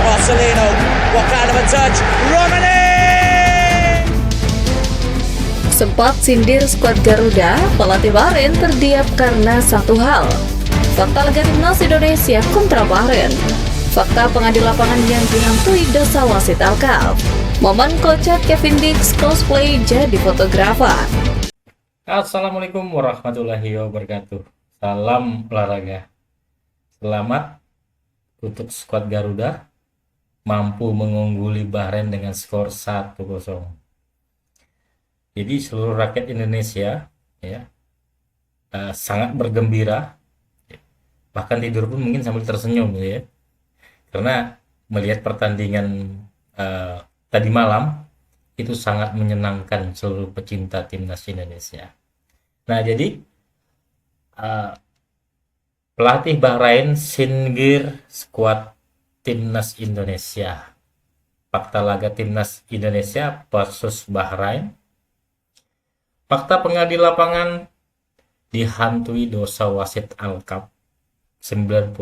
Marcelino, what kind of a touch? Romani! Sempat sindir skuad Garuda, pelatih Bahrain terdiam karena satu hal. Fakta laga timnas Indonesia kontra Bahrain. Fakta pengadil lapangan yang dihantui dosa wasit Alkaf. Momen kocak Kevin Dix cosplay jadi fotografer. Assalamualaikum warahmatullahi wabarakatuh. Salam olahraga. Selamat untuk skuad Garuda mampu mengungguli Bahrain dengan skor 1-0. Jadi seluruh rakyat Indonesia ya sangat bergembira, bahkan tidur pun mungkin sambil tersenyum ya, karena melihat pertandingan tadi malam itu sangat menyenangkan seluruh pecinta timnas Indonesia. Nah jadi pelatih Bahrain singgir skuad timnas Indonesia. Fakta laga timnas Indonesia versus Bahrain. Fakta pengadil lapangan dihantui dosa wasit Alkaf. 90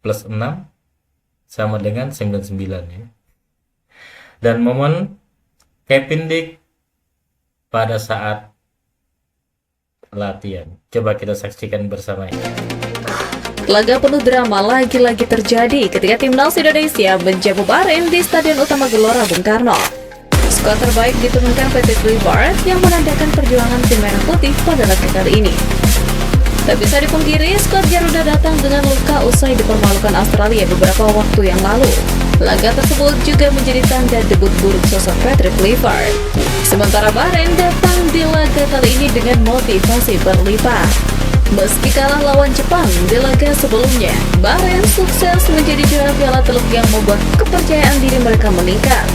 plus 6 sama dengan 99 ya. Dan momen Kevin Dix pada saat latihan. Coba kita saksikan bersama ya. Laga penuh drama lagi-lagi terjadi ketika timnas Indonesia menjamu Bahrain di Stadion Utama Gelora Bung Karno. Skuad terbaik diturunkan PT Clipper yang menandakan perjuangan tim merah putih pada laga kali ini. Tak bisa dipungkiri, skuad Garuda datang dengan luka usai dipermalukan Australia beberapa waktu yang lalu. Laga tersebut juga menjadi tanda debut buruk sosok Patrick Clifford. Sementara Bahrain datang di laga kali ini dengan motivasi berlipat. Meski kalah lawan Jepang di laga sebelumnya, Bahrain sukses menjadi juara Piala Teluk yang membuat kepercayaan diri mereka meningkat.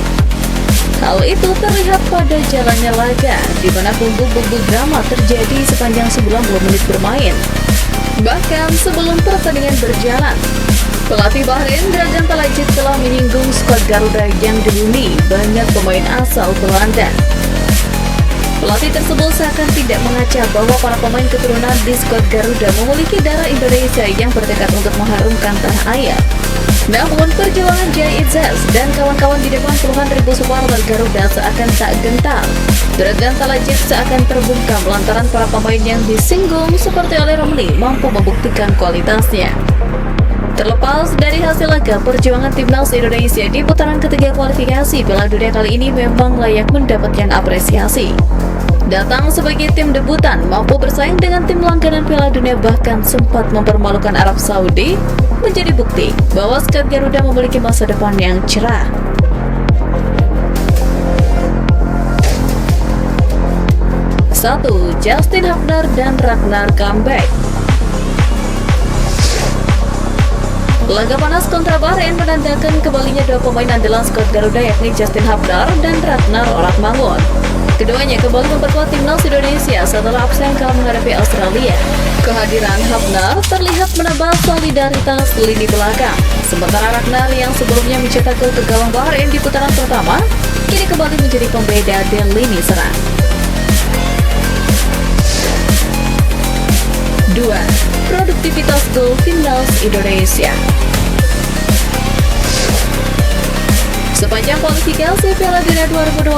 Hal itu terlihat pada jalannya laga, di mana bumbu-bumbu drama terjadi sepanjang 90 menit bermain. Bahkan sebelum pertandingan berjalan, pelatih Bahrain Dragan Talajik telah menyinggung skuad Garuda yang dihuni banyak pemain asal Belanda. Pelatih tersebut seakan tidak mengaca bahwa para pemain keturunan di skuad Garuda memiliki darah Indonesia yang bertekad untuk mengharumkan tanah air. Namun perjuangan Jay Izzaz dan kawan-kawan di depan puluhan ribu supporter Garuda seakan tak gentar. Dragan Talajik seakan terbungkam lantaran para pemain yang disinggung seperti oleh Romani mampu membuktikan kualitasnya. Terlepas dari hasil laga, perjuangan timnas Indonesia di putaran ketiga kualifikasi Piala Dunia kali ini memang layak mendapatkan apresiasi. Datang sebagai tim debutan, mampu bersaing dengan tim langganan Piala Dunia, bahkan sempat mempermalukan Arab Saudi, menjadi bukti bahwa skuad Garuda memiliki masa depan yang cerah. Satu, Justin Hubner dan Ragnar comeback. Laga panas kontra Bahrain menandakan kembalinya dua pemain andalan skuad Garuda, yakni Justin Hubner dan Ragnar Oratmangun. Keduanya kembali memperkuat timnas Indonesia setelah absen kala menghadapi Australia. Kehadiran Hubner terlihat menambah solidaritas lini belakang. Sementara Ragnar yang sebelumnya mencetak gol ke gawang Bahrain di putaran pertama, kini kembali menjadi pembeda di lini serang. 2. Produktivitas gol timnas Indonesia. Sepanjang kualifikasi Piala Dunia 2026,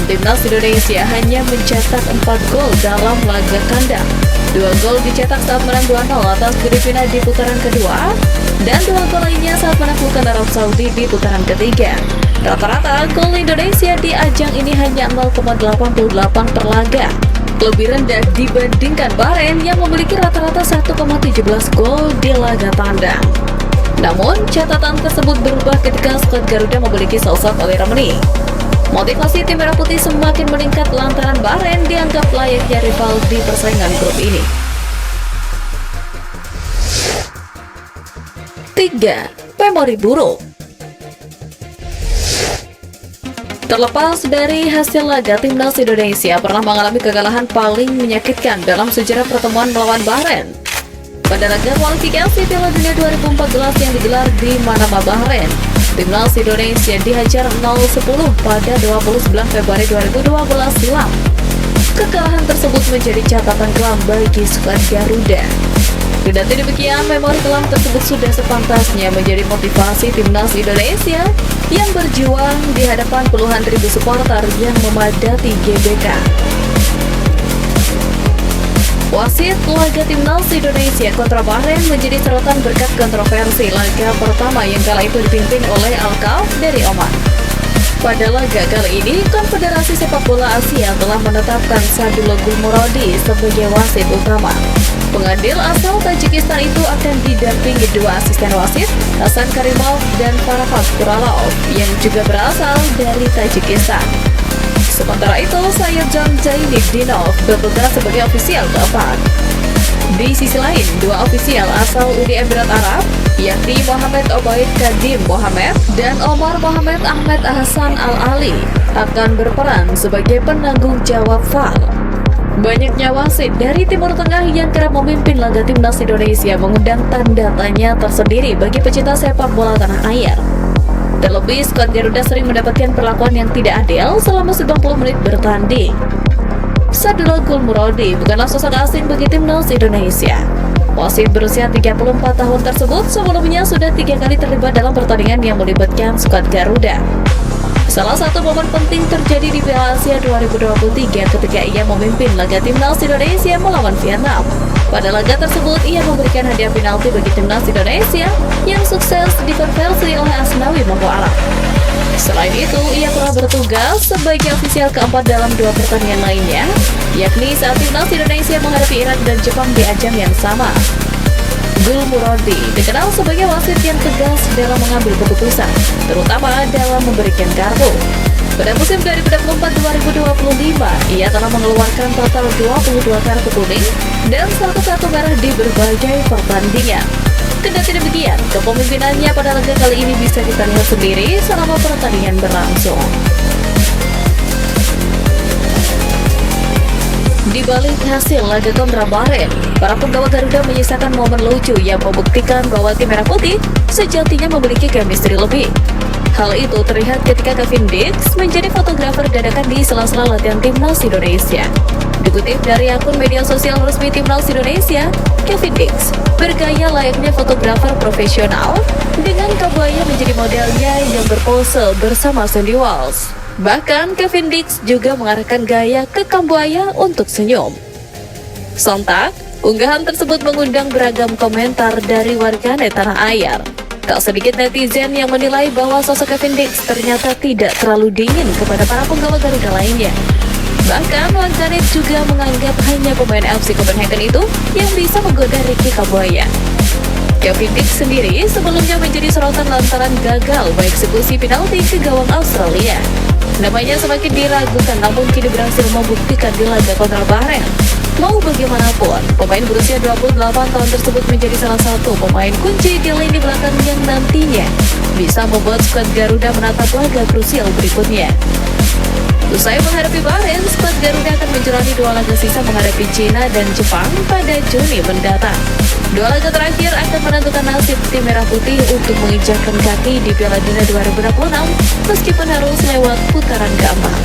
timnas Indonesia hanya mencetak 4 gol dalam laga kandang. 2 gol dicetak saat menang 2-0 atas Filipina di putaran kedua, dan 2 gol lainnya saat menaklukkan Arab Saudi di putaran ketiga. Rata-rata gol Indonesia di ajang ini hanya 0,88 per laga, lebih rendah dibandingkan Bahrain yang memiliki rata-rata 1,17 gol di laga tandang. Namun, catatan tersebut berubah ketika skuad Garuda memiliki sosok oleh Romani. Motivasi tim merah putih semakin meningkat lantaran Bahrain dianggap layaknya rival di persaingan grup ini. 3. Memori buruk. Terlepas dari hasil laga, timnas Indonesia pernah mengalami kekalahan paling menyakitkan dalam sejarah pertemuan melawan Bahrain. Pada laga kualifikasi Piala Dunia 2014 yang digelar di Manama, Bahrain, timnas Indonesia dihajar 0-10 pada 29 Februari 2012 silam. Kekalahan tersebut menjadi catatan kelam bagi skuad Garuda. Kendati demikian, memori kelam tersebut sudah sepantasnya menjadi motivasi timnas Indonesia yang berjuang di hadapan puluhan ribu supporter yang memadati GBK. Wasit laga timnas Indonesia kontra Bahrain menjadi sorotan berkat kontroversi laga pertama yang kala itu dipimpin oleh Al-Kauf dari Oman. Pada laga kali ini, Konfederasi Sepak Bola Asia telah menetapkan Sadullah Gulmurodi sebagai wasit utama. Pengadil asal Tajikistan itu akan didampingi dua asisten wasit, Hasan Karimov dan Farhad Kuralov, yang juga berasal dari Tajikistan. Sementara itu, Sayyidjan Zainuddinov bertugas sebagai ofisial keempat. Di sisi lain, dua ofisial asal Uni Emirat Arab, yakni Mohamed Obaid Kadim Mohamed dan Omar Mohamed Ahmed Hasan Al-Ali, akan berperan sebagai penanggung jawab VAR. Banyaknya wasit dari Timur Tengah yang kerap memimpin laga timnas Indonesia mengundang tanda tanya tersendiri bagi pecinta sepak bola tanah air. Terlebih, skuad Garuda sering mendapatkan perlakuan yang tidak adil selama 90 menit bertanding. Sadullah Gulmurodi bukanlah sosok asing bagi timnas Indonesia. Wasit berusia 34 tahun tersebut sebelumnya sudah 3 kali terlibat dalam pertandingan yang melibatkan skuad Garuda. Salah satu momen penting terjadi di Piala Asia 2023 ketika ia memimpin laga timnas Indonesia melawan Vietnam. Pada laga tersebut, ia memberikan hadiah penalti bagi timnas Indonesia yang sukses dikonversi oleh Asnawi Mako Alam. Selain itu, ia pernah bertugas sebagai ofisial keempat dalam 2 pertandingan lainnya, yakni saat timnas Indonesia menghadapi Irak dan Jepang di ajang yang sama. Gulmurodi dikenal sebagai wasit yang tegas dalam mengambil keputusan, terutama dalam memberikan kartu. Pada musim 2024-2025, ia telah mengeluarkan total 22 kartu kuning dan 1 kartu merah di berbagai pertandingan. Kendati demikian, kepemimpinannya pada laga kali ini bisa kita lihat sendiri selama pertandingan berlangsung. Di balik hasil laga kontra Bahrain, para penggawa Garuda menyisakan momen lucu yang membuktikan bahwa tim Merah Putih sejatinya memiliki chemistry lebih. Hal itu terlihat ketika Kevin Dix menjadi fotografer dadakan di sela-sela latihan timnas Indonesia. Dikutip dari akun media sosial resmi timnas Indonesia, Kevin Dix bergaya layaknya fotografer profesional dengan Kambuaya menjadi modelnya yang berpose bersama Sandy Walsh. Bahkan Kevin Dix juga mengarahkan gaya ke Kambuaya untuk senyum. Sontak, unggahan tersebut mengundang beragam komentar dari warganet tanah air. Tak sedikit netizen yang menilai bahwa sosok Kevin Dix ternyata tidak terlalu dingin kepada para penggawa Garuda lainnya. Bahkan warganet juga menganggap hanya pemain FC Copenhagen itu yang bisa menggoda Ricky Kambuaya. Kevin Dix sendiri sebelumnya menjadi sorotan lantaran gagal mengeksekusi penalti ke gawang Australia. Namanya semakin diragukan, namun kini berhasil membuktikan di laga kontra Bahrain. Mau bagaimanapun, pemain berusia 28 tahun tersebut menjadi salah satu pemain kunci di lini belakang yang nantinya bisa membuat skuad Garuda menatap laga krusial berikutnya. Usai menghadapi Bahrain, skuad Garuda akan menjalani 2 laga sisa menghadapi Cina dan Jepang pada Juni mendatang. 2 laga terakhir akan menentukan nasib tim Merah Putih untuk menginjakkan kaki di Piala Dunia 2026 meskipun harus lewat putaran keempat.